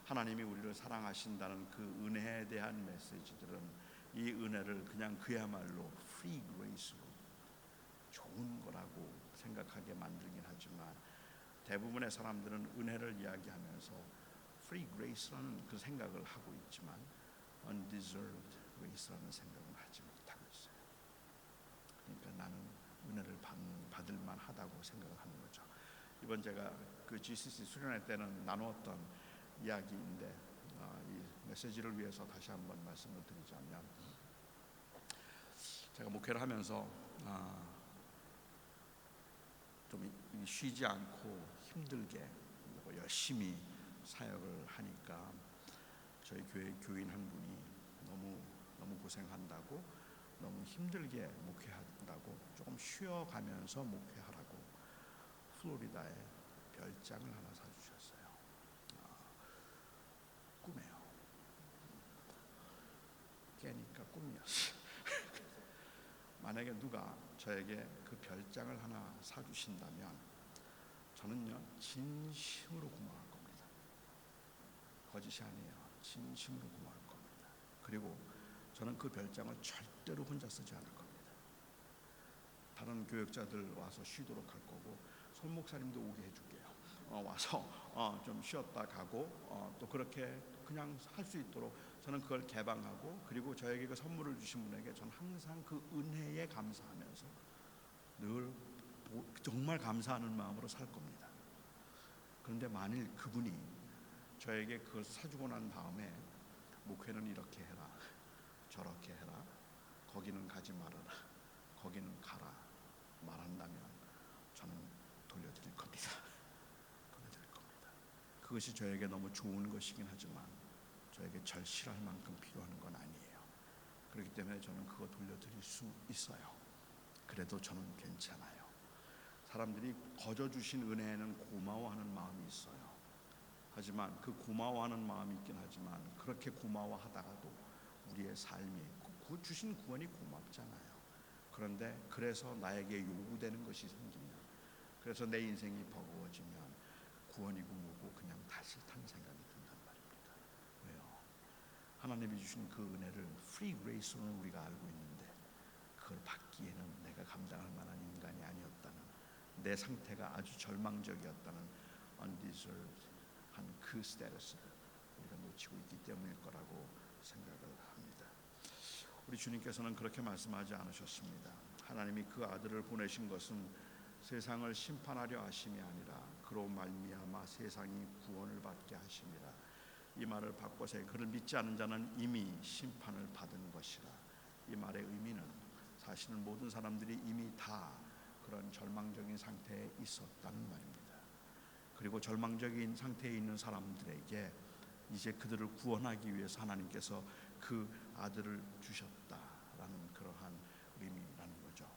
하나님이 우리를 사랑하신다는 그 은혜에 대한 메시지들은 이 은혜를 그냥 그야말로 free grace로 좋은 거라고 생각하게 만들긴 하지만, 대부분의 사람들은 은혜를 이야기하면서 free grace라는 그 생각을 하고 있지만 undeserved grace라는 생각은 하지 못하고 있어요. 그러니까 나는 은혜를 받을 만하다고 생각을 하는 거죠. 이번 제가 그 GCC 수련회 때는 나누었던 이야기인데, 이 메시지를 위해서 다시 한번 말씀을 드리자면, 제가 목회를 하면서 좀 쉬지 않고 힘들게 열심히 사역을 하니까 저희 교회 교인 한 분이 너무 고생한다고, 너무 힘들게 목회한다고 조금 쉬어가면서 목회하라고 플로리다에 별장을 하나 사주셨어요. 꿈이에요. 깨니까 꿈이었어요. 만약에 누가 저에게 그 별장을 하나 사주신다면 저는요 진심으로 고마워할 겁니다. 거짓이 아니에요. 진심으로 고마워할 겁니다. 그리고 저는 그 별장을 절대로 혼자 쓰지 않을 겁니다. 다른 교역자들 와서 쉬도록 할 거고, 손 목사님도 오게 해줄게요. 와서 좀 쉬었다 가고 또 그렇게 그냥 할 수 있도록 저는 그걸 개방하고, 그리고 저에게 그 선물을 주신 분에게 저는 항상 그 은혜에 감사하면서 늘 정말 감사하는 마음으로 살 겁니다. 그런데 만일 그분이 저에게 그걸 사주고 난 다음에 목회는 이렇게 해라, 저렇게 해라, 거기는 가지 말아라, 거기는 가라 말한다면 저는 돌려드릴 겁니다. 돌려드릴 겁니다. 그것이 저에게 너무 좋은 것이긴 하지만 저에게 절실할 만큼 필요한 건 아니에요. 그렇기 때문에 저는 그거 돌려드릴 수 있어요. 그래도 저는 괜찮아요. 사람들이 거저 주신 은혜에는 고마워하는 마음이 있어요. 하지만 그 고마워하는 마음이 있긴 하지만 그렇게 고마워하다가도 우리의 삶이 주신 구원이 고맙잖아요. 그런데 그래서 나에게 요구되는 것이 생기면, 그래서 내 인생이 버거워지면 구원이고 뭐고 그냥 다 싫다는 생각이 든단 말입니다. 왜요? 하나님이 주신 그 은혜를 free grace로는 우리가 알고 있는데 그걸 받기에는 내가 감당할 만한 인간이 아니었다는, 내 상태가 아주 절망적이었다는 undeserved 한 그 스테이터스를 우리가 놓치고 있기 때문일 거라고 생각을 합니다. 우리 주님께서는 그렇게 말씀하지 않으셨습니다. 하나님이 그 아들을 보내신 것은 세상을 심판하려 하심이 아니라 그로 말미암아 세상이 구원을 받게 하심이라. 이 말을 바꿔서 그를 믿지 않은 자는 이미 심판을 받은 것이라. 이 말의 의미는 사실은 모든 사람들이 이미 다 그런 절망적인 상태에 있었다는 말입니다. 그리고 절망적인 상태에 있는 사람들에게 이제 그들을 구원하기 위해서 하나님께서 그 아들을 주셨다라는 그러한 의미라는 거죠.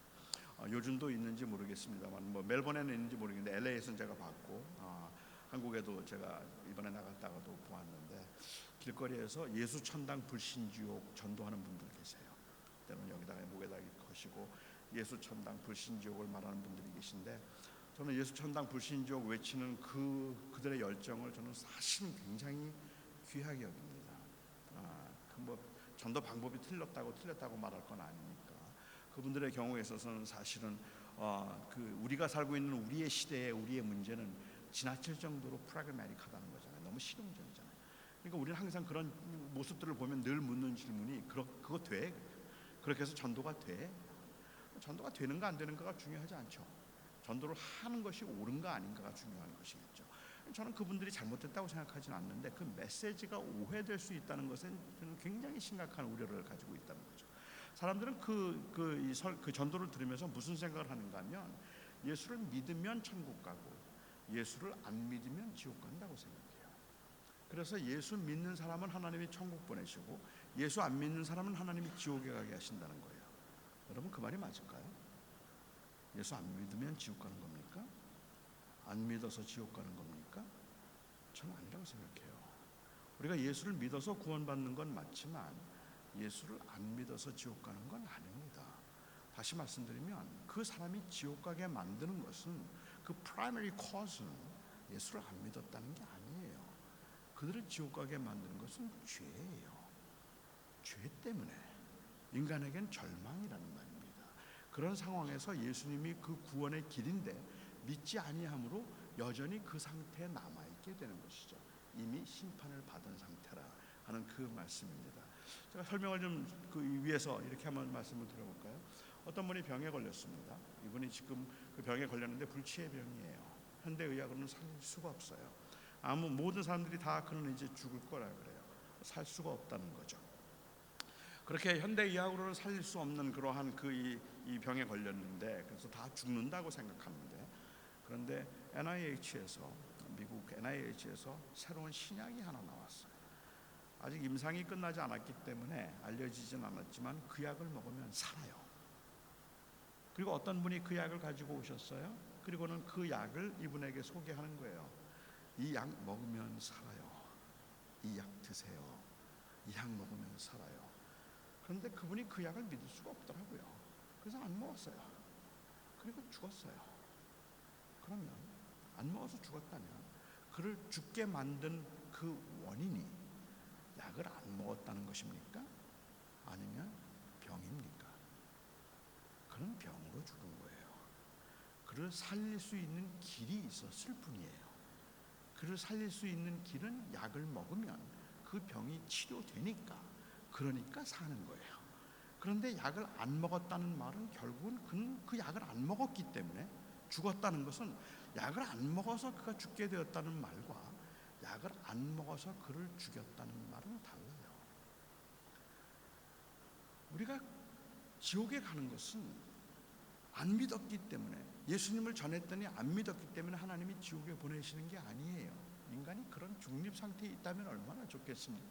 요즘도 있는지 모르겠습니다만 멜번에는 있는지 모르겠는데 LA에서는 제가 봤고 한국에도 제가 이번에 나갔다가도 보았는데 길거리에서 예수 천당 불신지옥 전도하는 분들 계세요. 때로는 여기다가 목에다 거시고 예수 천당 불신지옥을 말하는 분들이 계신데 저는 예수 천당 불신지옥 외치는 그들의 열정을 저는 사실은 굉장히 귀하게 여깁니다. 전도 방법이 틀렸다고 말할 건 아니니까 그분들의 경우에 있어서는 사실은 우리가 살고 있는 우리의 시대에 우리의 문제는 지나칠 정도로 프라그마틱하다는 거잖아요. 너무 실용적이잖아요. 그러니까 우리는 항상 그런 모습들을 보면 늘 묻는 질문이 그거 돼? 그렇게 해서 전도가 돼? 전도가 되는가 안 되는가가 중요하지 않죠. 전도를 하는 것이 옳은가 아닌가가 중요한 것이겠죠. 저는 그분들이 잘못됐다고 생각하지는 않는데 그 메시지가 오해될 수 있다는 것은 저는 굉장히 심각한 우려를 가지고 있다는 거죠. 사람들은 그 전도를 들으면서 무슨 생각을 하는가 하면 예수를 믿으면 천국 가고 예수를 안 믿으면 지옥 간다고 생각해요. 그래서 예수 믿는 사람은 하나님이 천국 보내시고 예수 안 믿는 사람은 하나님이 지옥에 가게 하신다는 거예요. 여러분 그 말이 맞을까요? 예수 안 믿으면 지옥 가는 겁니까? 안 믿어서 지옥 가는 겁니까? 저는 아니라고 생각해요. 우리가 예수를 믿어서 구원받는 건 맞지만 예수를 안 믿어서 지옥 가는 건 아닙니다. 다시 말씀드리면 그 사람이 지옥 가게 만드는 것은 그 primary cause는 예수를 안 믿었다는 게 아니에요. 그들을 지옥 가게 만드는 것은 죄예요. 죄 때문에 인간에겐 절망이라는 말입니다. 그런 상황에서 예수님이 그 구원의 길인데 믿지 아니함으로 여전히 그 상태에 남아있게 되는 것이죠. 이미 심판을 받은 상태라 하는 그 말씀입니다. 제가 설명을 좀 그 위에서 이렇게 한번 말씀을 드려볼까요? 어떤 분이 병에 걸렸습니다. 이분이 지금 그 병에 걸렸는데 불치의 병이에요. 현대의학으로는 살 수가 없어요. 모든 사람들이 다 그는 이제 죽을 거라 그래요. 살 수가 없다는 거죠. 그렇게 현대의학으로는 살릴 수 없는 그러한 이 병에 걸렸는데 그래서 다 죽는다고 생각하는데 그런데 미국 NIH에서 새로운 신약이 하나 나왔어요. 아직 임상이 끝나지 않았기 때문에 알려지진 않았지만 그 약을 먹으면 살아요. 그리고 어떤 분이 그 약을 가지고 오셨어요. 그리고는 그 약을 이분에게 소개하는 거예요. 이 약 먹으면 살아요. 이 약 드세요. 이 약 먹으면 살아요. 그런데 그분이 그 약을 믿을 수가 없더라고요. 그래서 안 먹었어요. 그리고 죽었어요. 그러면 안 먹어서 죽었다면 그를 죽게 만든 그 원인이 약을 안 먹었다는 것입니까? 아니면 병입니까? 그는 병으로 죽은 거예요. 그를 살릴 수 있는 길이 있었을 뿐이에요. 그를 살릴 수 있는 길은 약을 먹으면 그 병이 치료되니까, 그러니까 사는 거예요. 그런데 약을 안 먹었다는 말은 결국은 그는 그 약을 안 먹었기 때문에 죽었다는 것은 약을 안 먹어서 그가 죽게 되었다는 말과 약을 안 먹어서 그를 죽였다는 말은 달라요. 우리가 지옥에 가는 것은 안 믿었기 때문에, 예수님을 전했더니 안 믿었기 때문에 하나님이 지옥에 보내시는 게 아니에요. 인간이 그런 중립 상태에 있다면 얼마나 좋겠습니까?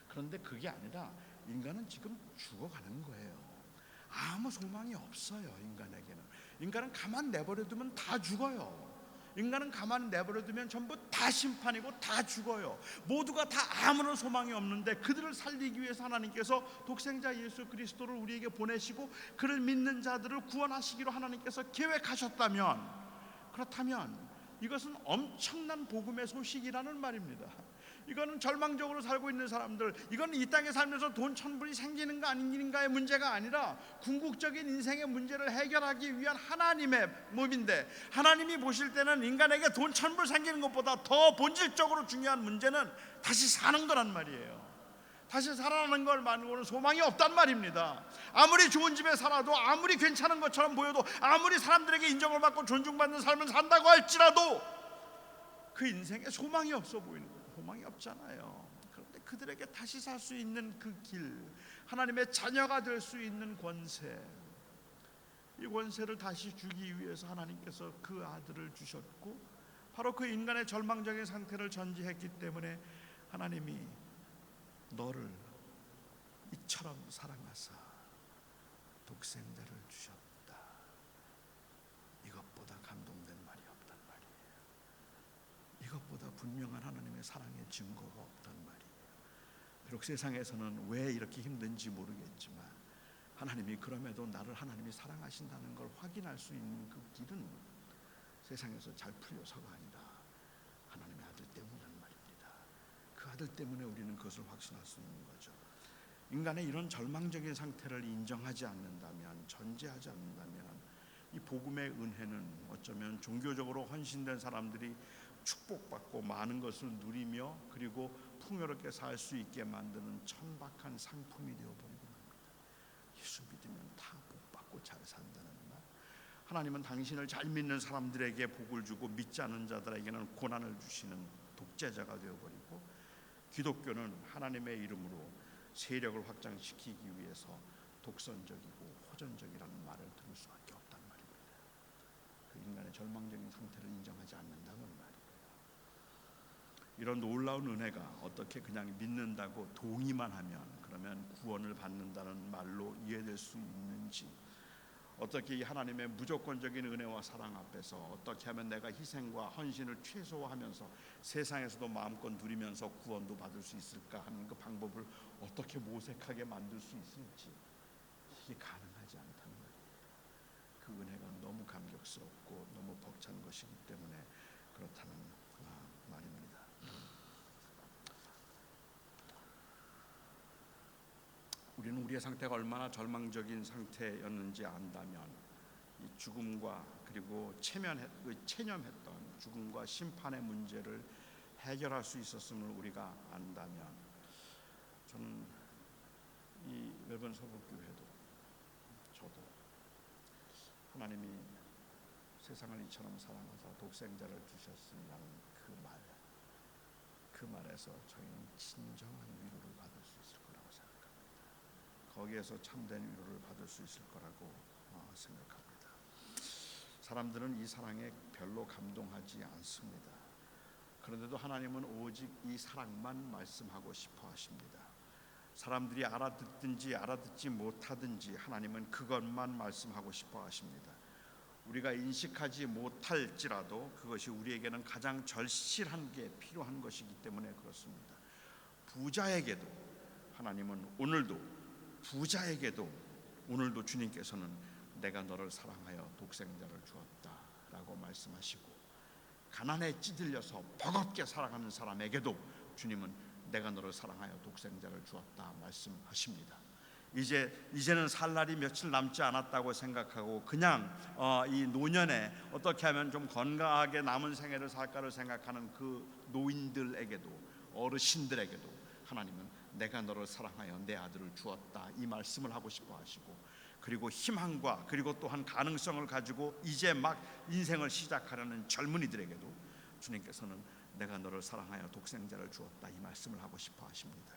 그런데 그게 아니라 인간은 지금 죽어가는 거예요. 아무 소망이 없어요. 인간에게는. 인간은 가만 내버려두면 다 죽어요. 인간은 가만 내버려두면 전부 다 심판이고 다 죽어요. 모두가 다 아무런 소망이 없는데 그들을 살리기 위해서 하나님께서 독생자 예수 그리스도를 우리에게 보내시고 그를 믿는 자들을 구원하시기로 하나님께서 계획하셨다면, 그렇다면 이것은 엄청난 복음의 소식이라는 말입니다. 이거는 절망적으로 살고 있는 사람들, 이건 이 땅에 살면서 돈 천불이 생기는가 아닌가의 문제가 아니라 궁극적인 인생의 문제를 해결하기 위한 하나님의 몸인데, 하나님이 보실 때는 인간에게 돈 천불 생기는 것보다 더 본질적으로 중요한 문제는 다시 사는 거란 말이에요. 다시 살아나는 걸 말고는 소망이 없단 말입니다. 아무리 좋은 집에 살아도, 아무리 괜찮은 것처럼 보여도, 아무리 사람들에게 인정을 받고 존중받는 삶을 산다고 할지라도 그 인생에 소망이 없어 보이는 거예요. 소망이 없잖아요. 그런데 그들에게 다시 살 수 있는 그 길, 하나님의 자녀가 될 수 있는 권세, 이 권세를 다시 주기 위해서 하나님께서 그 아들을 주셨고, 바로 그 인간의 절망적인 상태를 전제했기 때문에 하나님이 너를 이처럼 사랑하사 독생자를 주셨다. 이것보다 감동된 말이 없단 말이에요. 이것보다 분명한 하나님의 사랑의 증거가 없단 말이에요. 비록 세상에서는 왜 이렇게 힘든지 모르겠지만 하나님이 그럼에도 나를 하나님이 사랑하신다는 걸 확인할 수 있는 그 길은 세상에서 잘 풀려서가 아니라 하나님의 아들 때문이란 말입니다. 그 아들 때문에 우리는 그것을 확신할 수 있는 거죠. 인간의 이런 절망적인 상태를 인정하지 않는다면, 전제하지 않는다면 이 복음의 은혜는 어쩌면 종교적으로 헌신된 사람들이 축복받고 많은 것을 누리며 그리고 풍요롭게 살 수 있게 만드는 천박한 상품이 되어버리고 맙니다. 예수 믿으면 다 복받고 잘 산다는 말, 하나님은 당신을 잘 믿는 사람들에게 복을 주고 믿지 않는 자들에게는 고난을 주시는 독재자가 되어버리고, 기독교는 하나님의 이름으로 세력을 확장시키기 위해서 독선적이고 호전적이라는 말을 들을 수밖에 없단 말입니다. 그 인간의 절망적인 상태를 인정하지 않는다는 말이에요. 이런 놀라운 은혜가 어떻게 그냥 믿는다고 동의만 하면 그러면 구원을 받는다는 말로 이해될 수 있는지, 어떻게 이 하나님의 무조건적인 은혜와 사랑 앞에서 어떻게 하면 내가 희생과 헌신을 최소화하면서 세상에서도 마음껏 누리면서 구원도 받을 수 있을까 하는 그 방법을 어떻게 모색하게 만들 수 있을지, 이게 가능하지 않다는 거예요. 그 은혜가 너무 감격스럽고 너무 벅찬 것이기 때문에 그렇다는 말입니다. 우리는 우리의 상태가 얼마나 절망적인 상태였는지 안다면, 이 죽음과 그리고 체념했던 죽음과 심판의 문제를 해결할 수 있었음을 우리가 안다면, 저는 이 멜번 서북교회도 저도 하나님이 세상을 이처럼 사랑하사 독생자를 주셨으리라는 그 말에서 저희는 진정한 위로를 받을 수 있을 거라고 생각합니다. 거기에서 참된 위로를 받을 수 있을 거라고 생각합니다. 사람들은 이 사랑에 별로 감동하지 않습니다. 그런데도 하나님은 오직 이 사랑만 말씀하고 싶어 하십니다. 사람들이 알아듣든지 알아듣지 못하든지 하나님은 그것만 말씀하고 싶어 하십니다. 우리가 인식하지 못할지라도 그것이 우리에게는 가장 절실한 게 필요한 것이기 때문에 그렇습니다. 부자에게도 하나님은 오늘도 주님께서는 내가 너를 사랑하여 독생자를 주었다라고 말씀하시고, 가난에 찌들려서 버겁게 살아가는 사람에게도 주님은 내가 너를 사랑하여 독생자를 주었다 말씀하십니다. 이제는 살 날이 며칠 남지 않았다고 생각하고 그냥 이 노년에 어떻게 하면 좀 건강하게 남은 생애를 살까를 생각하는 그 노인들에게도, 어르신들에게도 하나님은 내가 너를 사랑하여 내 아들을 주었다 이 말씀을 하고 싶어 하시고, 그리고 희망과 그리고 또한 가능성을 가지고 이제 막 인생을 시작하려는 젊은이들에게도 주님께서는 내가 너를 사랑하여 독생자를 주었다 이 말씀을 하고 싶어 하십니다.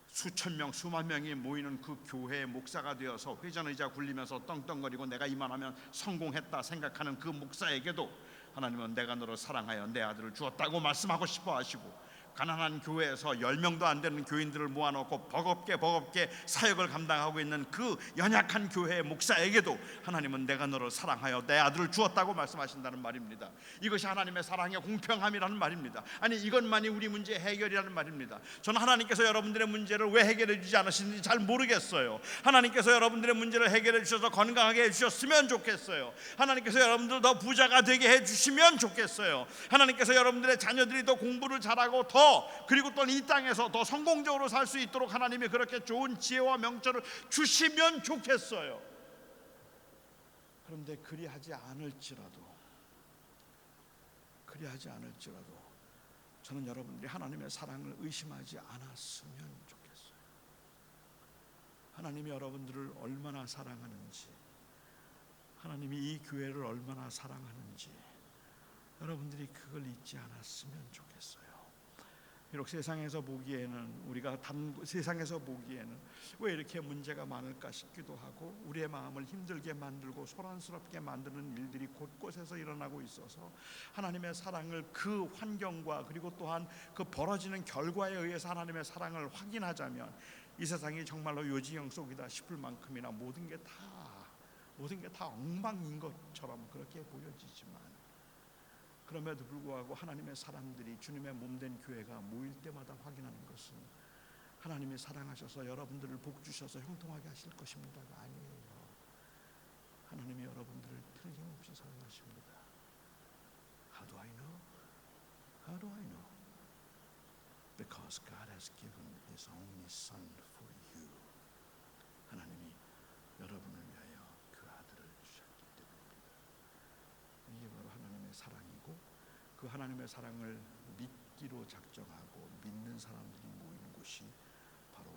수천 명, 수만 명이 모이는 그 교회의 목사가 되어서 회전의자 굴리면서 떵떵거리고 내가 이만하면 성공했다 생각하는 그 목사에게도 하나님은 내가 너를 사랑하여 내 아들을 주었다고 말씀하고 싶어 하시고, 가난한 교회에서 10명도 안 되는 교인들을 모아놓고 버겁게 사역을 감당하고 있는 그 연약한 교회의 목사에게도 하나님은 내가 너를 사랑하여 내 아들을 주었다고 말씀하신다는 말입니다. 이것이 하나님의 사랑의 공평함이라는 말입니다. 아니, 이것만이 우리 문제의 해결이라는 말입니다. 저는 하나님께서 여러분들의 문제를 왜 해결해 주지 않으시는지 잘 모르겠어요. 하나님께서 여러분들의 문제를 해결해 주셔서 건강하게 해주셨으면 좋겠어요. 하나님께서 여러분들 더 부자가 되게 해주시면 좋겠어요. 하나님께서 여러분들의 자녀들이 더 공부를 잘하고 더 더 그리고 또 이 땅에서 더 성공적으로 살 수 있도록 하나님이 그렇게 좋은 지혜와 명철을 주시면 좋겠어요. 그런데 그리하지 않을지라도 저는 여러분들이 하나님의 사랑을 의심하지 않았으면 좋겠어요. 하나님이 여러분들을 얼마나 사랑하는지, 하나님이 이 교회를 얼마나 사랑하는지 여러분들이 그걸 잊지 않았으면 좋겠어요. 비록 세상에서 보기에는 세상에서 보기에는 왜 이렇게 문제가 많을까 싶기도 하고 우리의 마음을 힘들게 만들고 소란스럽게 만드는 일들이 곳곳에서 일어나고 있어서 하나님의 사랑을 그 환경과 그리고 또한 그 벌어지는 결과에 의해서 하나님의 사랑을 확인하자면 이 세상이 정말로 요지경 속이다 싶을 만큼이나 모든 게 다 엉망인 것처럼 그렇게 보여지지만, 그럼에도 불구하고 하나님의 사람들이 주님의 몸된 교회가 모일 때마다 확인하는 것은 하나님이 사랑하셔서 여러분들을 복 주셔서 형통하게 하실 것입니다가 아니에요. 하나님이 여러분들을 틀림없이 사랑하십니다. How do I know? How do I know? Because God has given His only Son for you. 하나님이 여러분을 위하여 그 아들을 주셨기 때문입니다. 이게 바로 하나님의 사랑이고, 그 하나님의 사랑을 믿기로 작정하고 믿는 사람들이 모이는 곳이 바로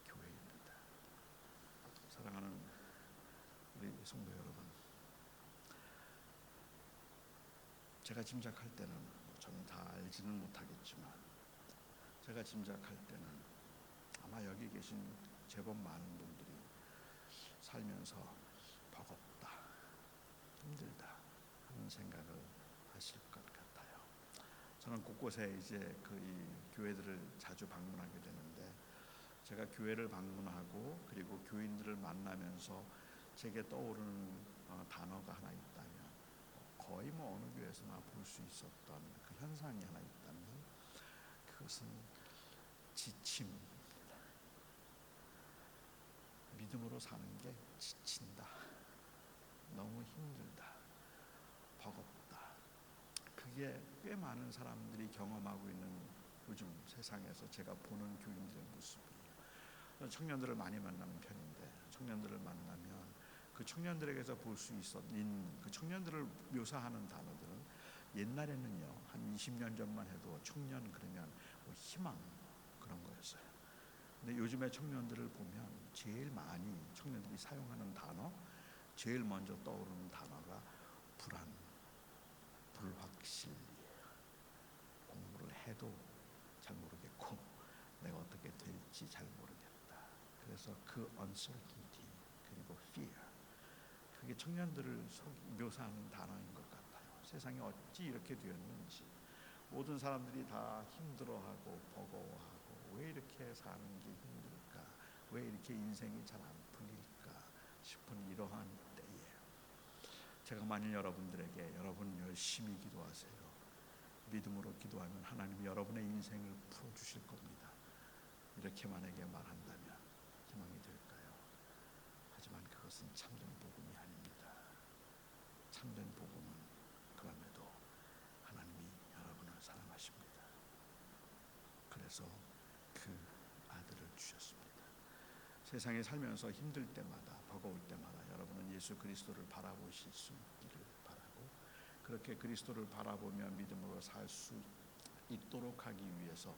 교회입니다. 사랑하는 우리 성도 여러분, 제가 짐작할 때는 저는 다 알지는 못하겠지만 제가 짐작할 때는 아마 여기 계신 제법 많은 분들이 살면서 버겁다, 힘들다 하는 생각을 하실 것 같아요. 저는 곳곳에 이제 이 교회들을 자주 방문하게 되는데, 제가 교회를 방문하고 그리고 교인들을 만나면서 제게 떠오르는 단어가 하나 있다면, 거의 어느 교회에서나 볼 수 있었던 그 현상이 하나 있다면 그것은 지침입니다. 믿음으로 사는 게 지친다, 너무 힘들다, 버겁다. 그게 꽤 많은 사람들이 경험하고 있는 요즘 세상에서 제가 보는 교인들의 모습이에요. 청년들을 많이 만나는 편인데, 청년들을 만나면 그 청년들에게서 볼 수 있는 그 청년들을 묘사하는 단어들은 옛날에는요, 한 20년 전만 해도 청년 그러면 희망 그런 거였어요. 근데 요즘에 청년들을 보면 제일 많이 청년들이 사용하는 단어, 제일 먼저 떠오르는 단어가 불안, 불확실이에요. 공부를 해도 잘 모르겠고 내가 어떻게 될지 잘 모르겠다. 그래서 그 uncertainty 그리고 fear, 그게 청년들을 묘사하는 단어인 것 같아요. 세상이 어찌 이렇게 되었는지, 모든 사람들이 다 힘들어하고 버거워하고 왜 이렇게 사는 게 힘들까, 왜 이렇게 인생이 잘 안 풀릴까 싶은 이러한 때에 제가 만일 여러분들에게 여러분 열심히 기도하세요, 믿음으로 기도하면 하나님이 여러분의 인생을 풀어주실 겁니다, 이렇게 만약에 말한다면 희망이 될까요? 하지만 그것은 참된 복음이 아닙니다. 참된 복음은 그럼에도 하나님이 여러분을 사랑하십니다. 그래서 그 아들을 주셨습니다. 세상에 살면서 힘들 때마다 버거울 때마다 여러분은 예수 그리스도를 바라보실 수 있기를 바라고, 그렇게 그리스도를 바라보며 믿음으로 살 수 있도록 하기 위해서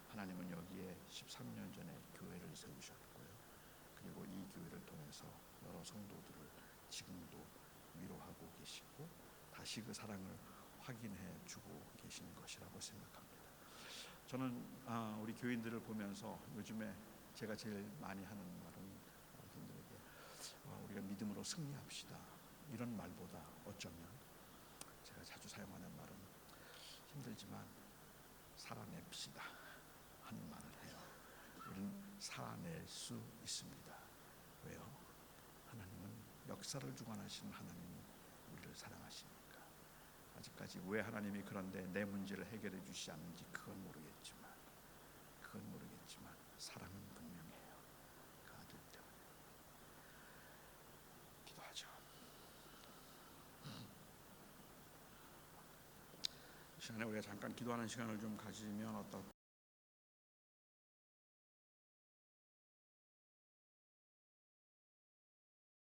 하나님은 여기에 13년 전에 교회를 세우셨고요. 그리고 이 교회를 통해서 여러 성도들을 지금도 위로하고 계시고 다시 그 사랑을 확인해 주고 계신 것이라고 생각합니다. 저는 우리 교인들을 보면서 요즘에 제가 제일 많이 하는 말은 여러분들에게 우리가 믿음으로 승리합시다, 이런 말보다 어쩌면 제가 자주 사용하는 말은 힘들지만 살아냅시다 하는 말을 해요. 우리는 살아낼 수 있습니다. 왜요? 하나님은 역사를 주관하시는 하나님이 우리를 사랑하시니까. 아직까지 왜 하나님이 그런데 내 문제를 해결해 주시지 않는지 그건 모르겠지만 사랑은 분명해요. 그 아들 때문에. 기도하죠. 시간에 우리가 잠깐 기도하는 시간을 좀 가지면 어떨까?